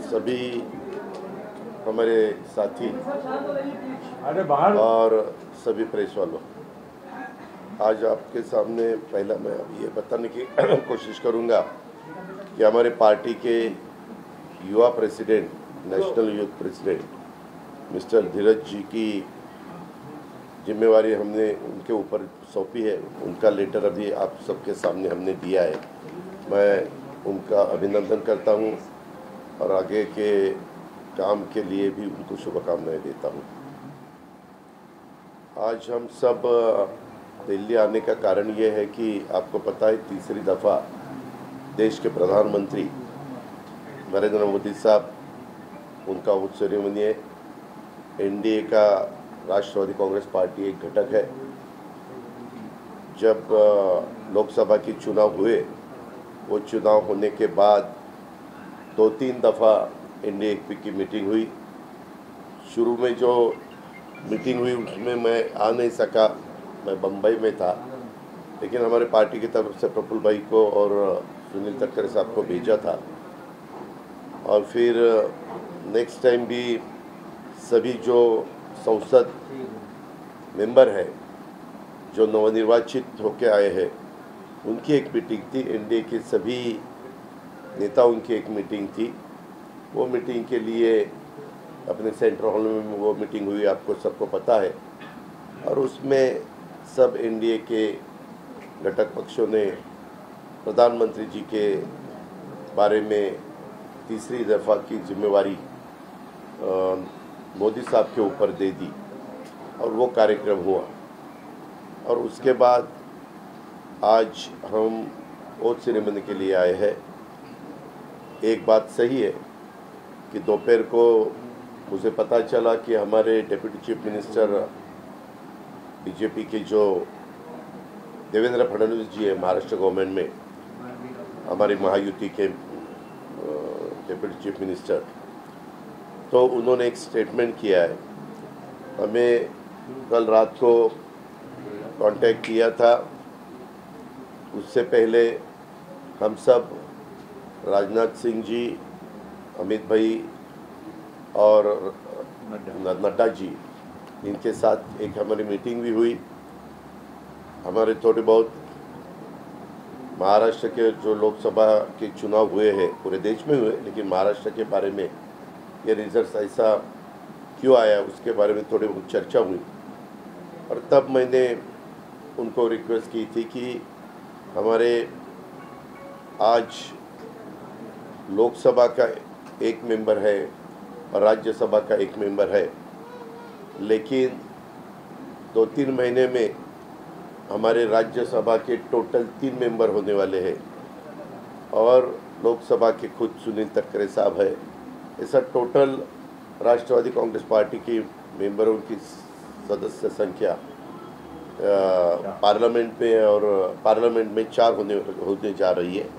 सभी हमारे साथी और सभी प्रेस वालों, आज आपके सामने पहला मैं अब ये बताने की कोशिश करूंगा कि हमारे पार्टी के युवा president, national youth president mister Dheeraj ji की जिम्मेवारी हमने उनके ऊपर सौंपी है। उनका लेटर अभी आप सबके सामने हमने दिया है। मैं उनका अभिनंदन करता हूं और आगे के काम के लिए भी उनको शुभकामनाएं देता हूं। आज हम सब दिल्ली आने का कारण ये है कि आपको पता है तीसरी दफ़ा देश के प्रधानमंत्री नरेंद्र मोदी साहब, उनका उच्च सेरेमनी है। एनडीए का राष्ट्रवादी कांग्रेस पार्टी एक घटक है। जब लोकसभा की चुनाव हुए, वो चुनाव होने के बाद 2-3 दफ़ा एनडीए की मीटिंग हुई। शुरू में जो मीटिंग हुई उसमें मैं आ नहीं सका, मैं बम्बई में था, लेकिन हमारे पार्टी की तरफ से प्रफुल्ल भाई को और सुनील तटकरे साहब को भेजा था। और फिर नेक्स्ट टाइम भी सभी जो संसद मेंबर है, जो नवनिर्वाचित होकर आए हैं, उनकी एक मीटिंग थी। एनडीए के सभी नेताओं की एक मीटिंग थी। वो मीटिंग के लिए अपने सेंट्रल हॉल में वो मीटिंग हुई, आपको सबको पता है। और उसमें सब एनडीए के घटक पक्षों ने प्रधानमंत्री जी के बारे में तीसरी दफ़ा की जिम्मेवारी मोदी साहब के ऊपर दे दी और वो कार्यक्रम हुआ। और उसके बाद आज हम ओथ सेरेमनी के लिए आए हैं। एक बात सही है कि दोपहर को मुझे पता चला कि हमारे डिप्टी चीफ मिनिस्टर बीजेपी के जो देवेंद्र फडणवीस जी है महाराष्ट्र गवर्नमेंट में, हमारी महायुति के डिप्टी चीफ मिनिस्टर, तो उन्होंने एक स्टेटमेंट किया है। हमें कल रात को कांटेक्ट किया था। उससे पहले हम सब राजनाथ सिंह जी, अमित भाई और नड्डा जी, इनके साथ एक हमारी मीटिंग भी हुई। हमारे थोड़े बहुत महाराष्ट्र के जो लोकसभा के चुनाव हुए हैं, पूरे देश में हुए, लेकिन महाराष्ट्र के बारे में ये रिजल्ट ऐसा क्यों आया उसके बारे में थोड़ी बहुत चर्चा हुई। और तब मैंने उनको रिक्वेस्ट की थी कि हमारे आज लोकसभा का एक मेंबर है और राज्यसभा का एक मेंबर है, लेकिन 2-3 महीने में हमारे राज्यसभा के टोटल 3 मेंबर होने वाले हैं और लोकसभा के खुद सुनील तटकरे साहब है। ऐसा टोटल राष्ट्रवादी कांग्रेस पार्टी की मेंबरों की सदस्य संख्या पार्लियामेंट में और पार्लियामेंट में 4 होने जा रही है,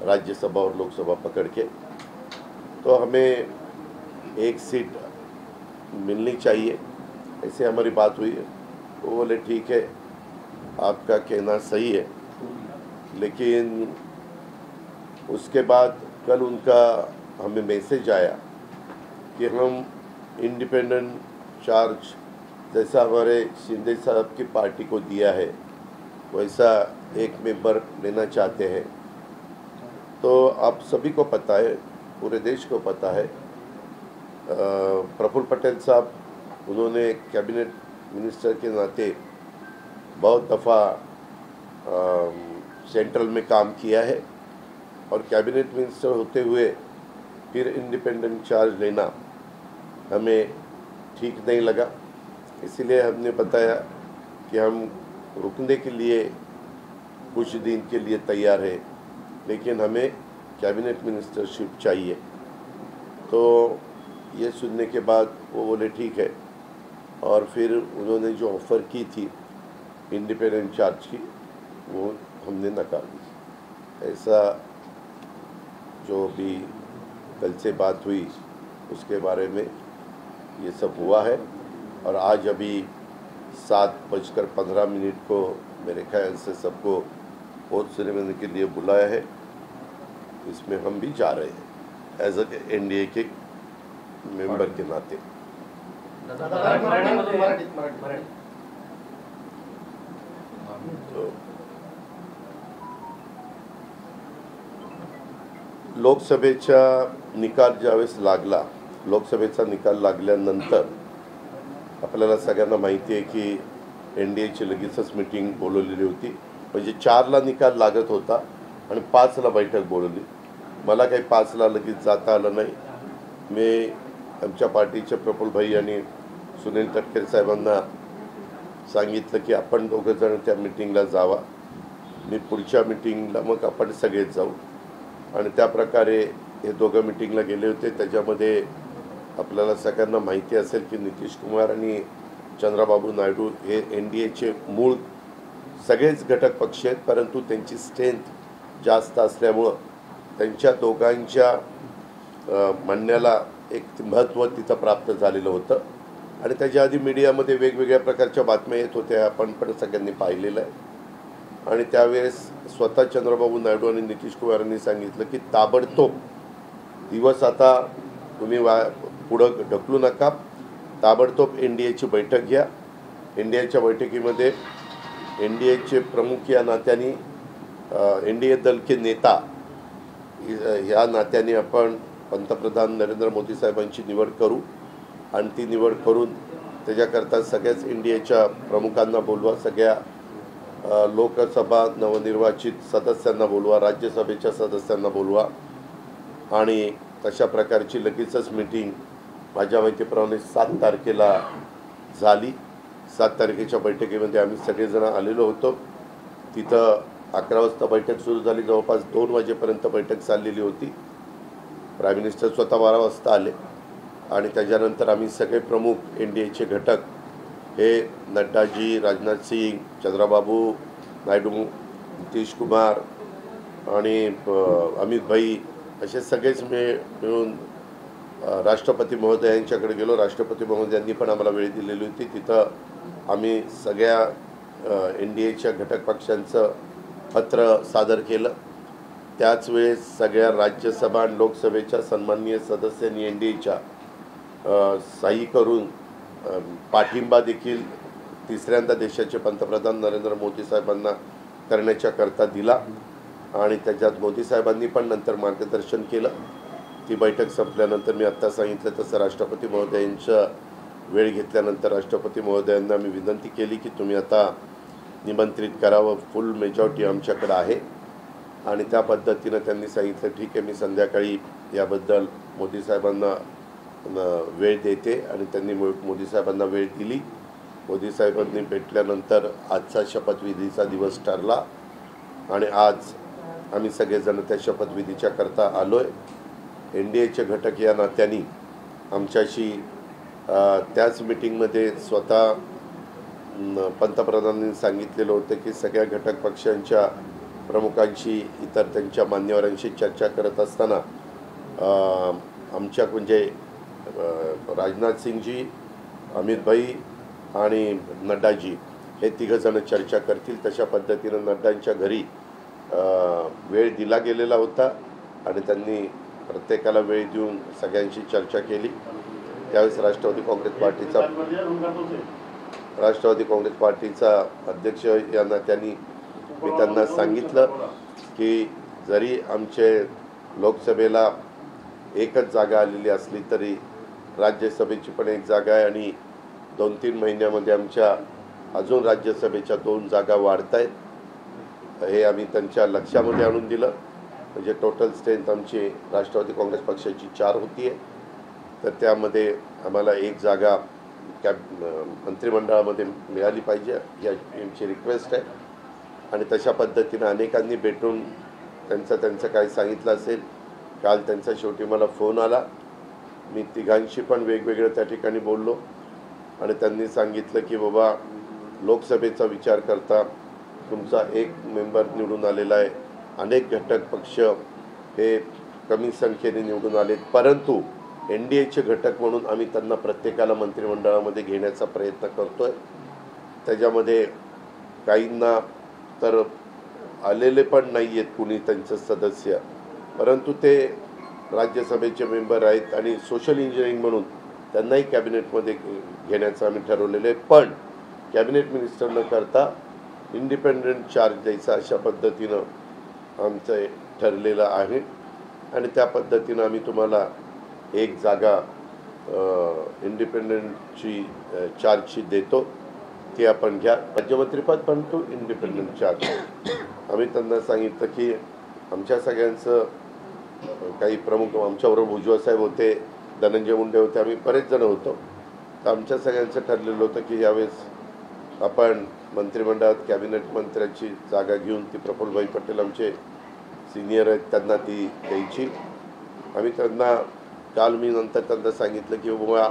राज्यसभा और लोकसभा पकड़ के। तो हमें एक सीट मिलनी चाहिए, ऐसे हमारी बात हुई है। वो बोले ठीक है, आपका कहना सही है। लेकिन उसके बाद कल उनका हमें मैसेज आया कि हम इंडिपेंडेंट चार्ज जैसा हमारे शिंदे साहब की पार्टी को दिया है, वैसा एक मेंबर लेना चाहते हैं। तो आप सभी को पता है, पूरे देश को पता है, प्रफुल्ल पटेल साहब, उन्होंने कैबिनेट मिनिस्टर के नाते बहुत दफ़ा सेंट्रल में काम किया है और कैबिनेट मिनिस्टर होते हुए फिर इंडिपेंडेंट चार्ज लेना हमें ठीक नहीं लगा। इसीलिए हमने बताया कि हम रुकने के लिए कुछ दिन के लिए तैयार है, लेकिन हमें कैबिनेट मिनिस्टरशिप चाहिए। तो ये सुनने के बाद वो बोले ठीक है, और फिर उन्होंने जो ऑफ़र की थी इंडिपेंडेंट चार्ज की, वो हमने नकार दी। ऐसा जो भी कल से बात हुई उसके बारे में ये सब हुआ है। और आज अभी 7:15 को मेरे ख्याल से सबको ओथ सेरेमनी के लिए बुलाया है, इसमें हम भी जा रहे हैं। एज NDA के मेंबर के नाते। लोकसभेचा निकाल ज्यावेळेस लागला, लोकसभेचा निकाल लागल्यानंतर आपल्याला सगळ्यांना माहिती आहे की NDAची लगेचच मीटिंग बोलवलेली होती। म्हणजे 4ला निकाल लागत होता आणि 5ला बैठक बोलवली। मला काही 5ला लगेच जाता आलं नाही। मी आमच्या पार्टीचे प्रफुल्ल भाई आणि सुनील तटकरे साहेबांना सांगितलं की आपण दोघं जण त्या मीटिंगला जावा, मी पुढच्या मीटिंगला मग आपण सगळेच जाऊ। आणि त्या प्रकारे हे दोघं मीटिंगला गेले होते। त्याच्यामध्ये आपल्याला सगळ्यांना माहिती असेल की नितीश कुमार आणि चंद्रबाबू नायडू हे NDAचे मूळ सगळेच घटक पक्ष आहेत, परंतु त्यांची स्ट्रेंथ जास्त असल्यामुळं त्यांच्या दोघांच्या म्हणण्याला एक महत्त्व तिथं प्राप्त झालेलं होतं। आणि त्याच्या आधी मीडियामध्ये वेगवेगळ्या प्रकारच्या बातम्या येत होत्या, आपण पण सगळ्यांनी पाहिलेलं आहे। आणि त्यावेळेस स्वतः चंद्रबाबू नायडू आणि नितीश कुमार यांनी सांगितलं की ताबडतोब दिवस आता तुम्ही पुढं ढकलू नका, ताबडतोब NDAची बैठक घ्या। NDAच्या बैठकीमध्ये NDAचे प्रमुख या नात्याने NDA दल के नेता या नात्याने आपण पंतप्रधान नरेंद्र मोदी साहेबांची निवड करू आणि ती निवड करून त्याच्याकरता सगळ्याच NDAच्या प्रमुखांना बोलवा, सगळ्या लोकसभा नवनिर्वाचित सदस्यांना बोलवा, राज्यसभेच्या सदस्यांना बोलवा। आणि तशा प्रकारची लगेचच मीटिंग माझ्या माहितीप्रमाणे 7 तारखेला झाली। 7 तारखेच्या बैठकीमध्ये आम्ही सगळेजण आलेलो होतो। तिथं 11 वाजता बैठक सुरू झाली, जवळपास 2 वाजेपर्यंत बैठक चाललेली होती। प्राईम मिनिस्टर स्वतः 12 वाजता आले आणि त्याच्यानंतर आम्ही सगळे प्रमुख NDAचे घटक हे नड्डाजी, राजनाथ सिंग, चंद्रबाबू नायडू, नितीश कुमार आणि अमित भाई असे सगळेच मिळून राष्ट्रपती महोदयांच्याकडे गेलो। राष्ट्रपती महोदयांनी पण आम्हाला वेळ दिलेली होती। तिथं आम्ही सगळ्या NDAच्या घटक पक्षांचं पत्र सादर केलं। त्याच वेळेस सगळ्या राज्यसभा आणि लोकसभेच्या सन्माननीय सदस्यांनी NDAच्या सही करून पाठिंबा देखील तिसऱ्यांदा देशाचे पंतप्रधान नरेंद्र मोदी साहेबांना करण्याच्या करता दिला। आणि त्याच्यात मोदी साहेबांनी पण नंतर मार्गदर्शन केलं। ती बैठक संपल्यानंतर मी आत्ता सांगितलं तसं राष्ट्रपती महोदयांचा वेळ घेतल्यानंतर राष्ट्रपती महोदयांना मी विनंती केली की तुम्ही आता निमंत्रित करावं, फुल मेजॉरिटी आमच्याकडे आहे। आणि त्या पद्धतीनं त्यांनी सांगितलं ठीक आहे, मी संध्याकाळी याबद्दल मोदी साहेबांना वेळ देते। आणि त्यांनी मोदी साहेबांना वेळ दिली। मोदी साहेबांनी भेटल्यानंतर आजचा शपथविधीचा दिवस ठरला आणि आज आम्ही सगळेजण त्या शपथविधीच्या करता आलो आहे। NDAचे घटक या नात्याने आमच्याशी त्याच मीटिंगमध्ये स्वतः पंतप्रधानांनी सांगितलेलं होतं की सगळ्या घटक पक्षांच्या प्रमुखांशी इतर त्यांच्या मान्यवरांशी चर्चा करत असताना आमच्या म्हणजे राजनाथ सिंगजी, अमित भाई आणि नड्डाजी हे तिघंजणं चर्चा करतील। तशा पद्धतीनं नड्डांच्या घरी वेळ दिला गेलेला होता आणि त्यांनी प्रत्येकाला वेळ देऊन सगळ्यांशी चर्चा केली। त्यावेळेस राष्ट्रवादी काँग्रेस पार्टीचा अध्यक्ष या नात्याने मी त्यांना सांगितलं की जरी आमचे लोकसभेला एकच जागा आलेली असली तरी राज्यसभेची पण एक जागा आहे आणि 2-3 महिन्यामध्ये आमच्या अजून राज्यसभेच्या 2 जागा वाढत आहेत। हे आम्ही त्यांच्या लक्षामध्ये आणून दिलं। म्हणजे टोटल स्ट्रेंथ आमची राष्ट्रवादी काँग्रेस पक्षाची 4 होती आहे, तर त्यामध्ये आम्हाला एक जागा मंत्रिमंडळामध्ये मिळाली पाहिजे ही आमची रिक्वेस्ट आहे। आणि तशा पद्धतीनं अनेकांनी भेटून त्यांचं काय सांगितलं असेल। काल त्यांचा शेवटी मला फोन आला, मी तिघांशी पण वेगवेगळं त्या ठिकाणी बोललो आणि त्यांनी सांगितलं की बाबा लोकसभेचा विचार करता तुमचा एक मेंबर निवडून आलेला आहे, अनेक घटक पक्ष हे कमी संख्येने निवडून आलेत, परंतु NDAचे घटक म्हणून आम्ही त्यांना प्रत्येकाला मंत्रिमंडळामध्ये घेण्याचा प्रयत्न करतोय। त्याच्यामध्ये काहींना तर आलेले पण नाही आहेत कुणी त्यांचं सदस्य, परंतु ते राज्यसभेचे मेंबर आहेत आणि सोशल इंजिनिअरिंग म्हणून त्यांनाही कॅबिनेटमध्ये घेण्याचं आम्ही ठरवलेलं आहे. पण कॅबिनेट मिनिस्टर न करता इंडिपेंडंट चार्ज द्यायचा अशा पद्धतीनं आमचं ठरलेलं आहे आणि त्या पद्धतीनं आम्ही तुम्हाला एक जागा इंडिपेंडंटची चार्जची देतो, ती आपण घ्या. राज्यमंत्रीपद पण तो इंडिपेंडंट चार्ज. आम्ही त्यांना सांगितलं की आमच्या सगळ्यांचं काही प्रमुख आमच्याबरोबर भुजबळ साहेब होते, धनंजय मुंडे होते, आम्ही बरेच जण होतो. तर आमच्या सगळ्यांचं ठरलेलं होतं की यावेळेस आपण मंत्रिमंडळात कॅबिनेट मंत्र्याची जागा घेऊन ती प्रफुल्लभाई पटेल आमचे सिनियर आहेत त्यांना ती द्यायची. आम्ही त्यांना काल मी नंतर त्यांना सांगितलं की बाबा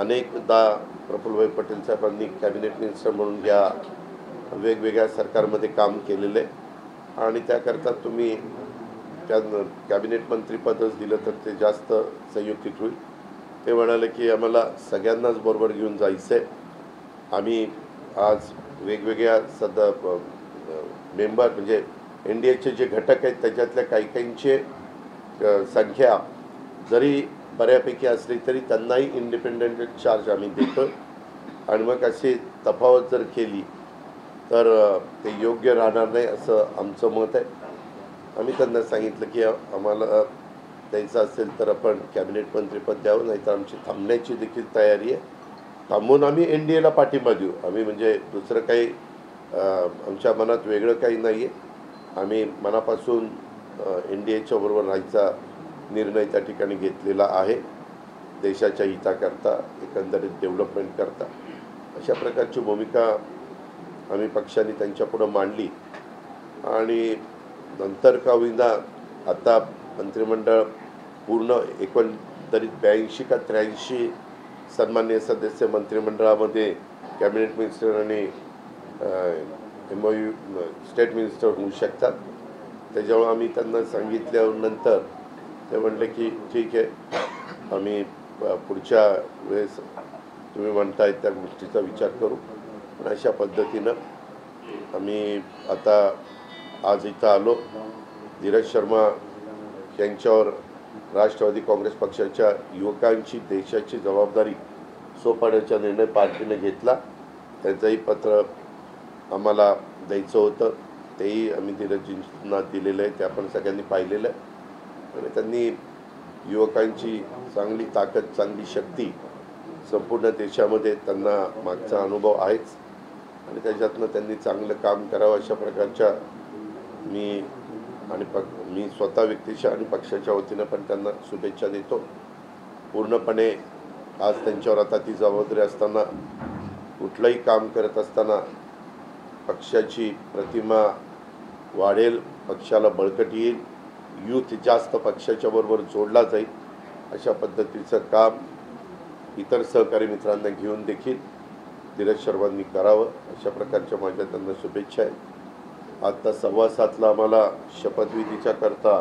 अनेकदा प्रफुल्लभाई पटेल साहेबांनी कॅबिनेट मिनिस्टर म्हणून या वेगवेगळ्या सरकारमध्ये काम केलेलं आहे आणि त्याकरता तुम्ही त्या कॅबिनेट मंत्रीपदच दिलं तर ते जास्त संयुक्तिक होईल. ते म्हणाले की आम्हाला सगळ्यांनाच बरोबर घेऊन जायचं आहे. आम्ही आज वेगवेगळ्या मेंबर म्हणजे NDAचे जे घटक आहेत त्याच्यातल्या काहींचे संख्या जरी बऱ्यापैकी असली तरी त्यांनाही इंडिपेंडंट चार्ज आम्ही देतो आणि मग अशी तफावत जर केली तर ते योग्य राहणार नाही असं आमचं मत आहे. आम्ही त्यांना सांगितलं की आम्हाला द्यायचं असेल तर आपण कॅबिनेट मंत्रीपद द्यावं, नाही तर आमची थांबण्याची देखील तयारी आहे. थांबून आम्ही NDAला पाठिंबा देऊ. आम्ही म्हणजे दुसरं काही आमच्या मनात वेगळं काही नाही आहे. आम्ही मनापासून NDAच्या बरोबर राहायचा निर्णय त्या ठिकाणी घेतलेला आहे, देशाच्या हिताकरता, एकंदरीत डेव्हलपमेंट करता. अशा प्रकारची भूमिका आम्ही पक्षाने त्यांच्यापुढं मांडली आणि नंतर का होईना आता मंत्रिमंडळ पूर्ण एकंदरीत 82 का 83 सन्माननीय सदस्य मंत्रिमंडळामध्ये कॅबिनेट मिनिस्टर आणि MOU स्टेट मिनिस्टर होऊ शकतात. त्याच्यामुळे आम्ही त्यांना सांगितल्यानंतर ते म्हणले की ठीक आहे, आम्ही पुढच्या वेळेस तुम्ही म्हणताय त्या गोष्टीचा विचार करू. पण अशा पद्धतीनं आम्ही आता आज इथं आलो. धीरज शर्मा यांच्यावर राष्ट्रवादी काँग्रेस पक्षाच्या युवकांची देशाची जबाबदारी सोपवण्याचा निर्णय पार्टीने घेतला. त्यांचंही पत्र आम्हाला द्यायचं होतं, तेही आम्ही धीरजजींना दिलेलं आहे. ते आपण सगळ्यांनी पाहिलेलं आहे आणि त्यांनी युवकांची चांगली ताकद, चांगली शक्ती संपूर्ण देशामध्ये त्यांना मागचा अनुभव आहेच आणि त्याच्यातनं त्यांनी चांगलं काम करावं अशा प्रकारच्या मी स्वतः व्यक्तीच्या आणि पक्षाच्या वतीनं पण त्यांना शुभेच्छा देतो. पूर्णपणे आज त्यांच्यावर आता ती जबाबदारी असताना कुठलंही काम करत असताना पक्षाची प्रतिमा वाढेल, पक्षाला बळकटी येईल, यूथ जास्त पक्षाच्या बरोबर जोडला जाईल अशा पद्धतीचं काम इतर सहकारी मित्रांना घेऊन देखील धीरज शर्मांनी करावं अशा प्रकारच्या माझ्या त्यांना शुभेच्छा आहेत. आता 7:15 आम्हाला शपथविधीच्या करता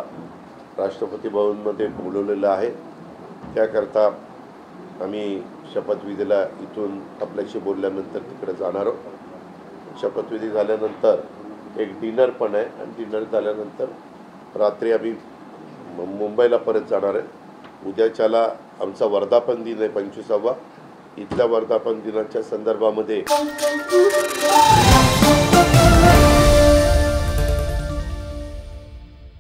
राष्ट्रपती भवनमध्ये बोलवलेलं आहे. त्याकरता आम्ही शपथविधीला इथून आपल्याशी बोलल्यानंतर तिकडे जाणार आहोत. शपथविधी झाल्यानंतर एक डिनर पण आहे आणि डिनर झाल्यानंतर रात्री आम्ही मुंबईला परत जाणार आहे. उद्याच्याला आमचा वर्धापन दिन आहे 25वा. इथल्या वर्धापन दिनाच्या संदर्भामध्ये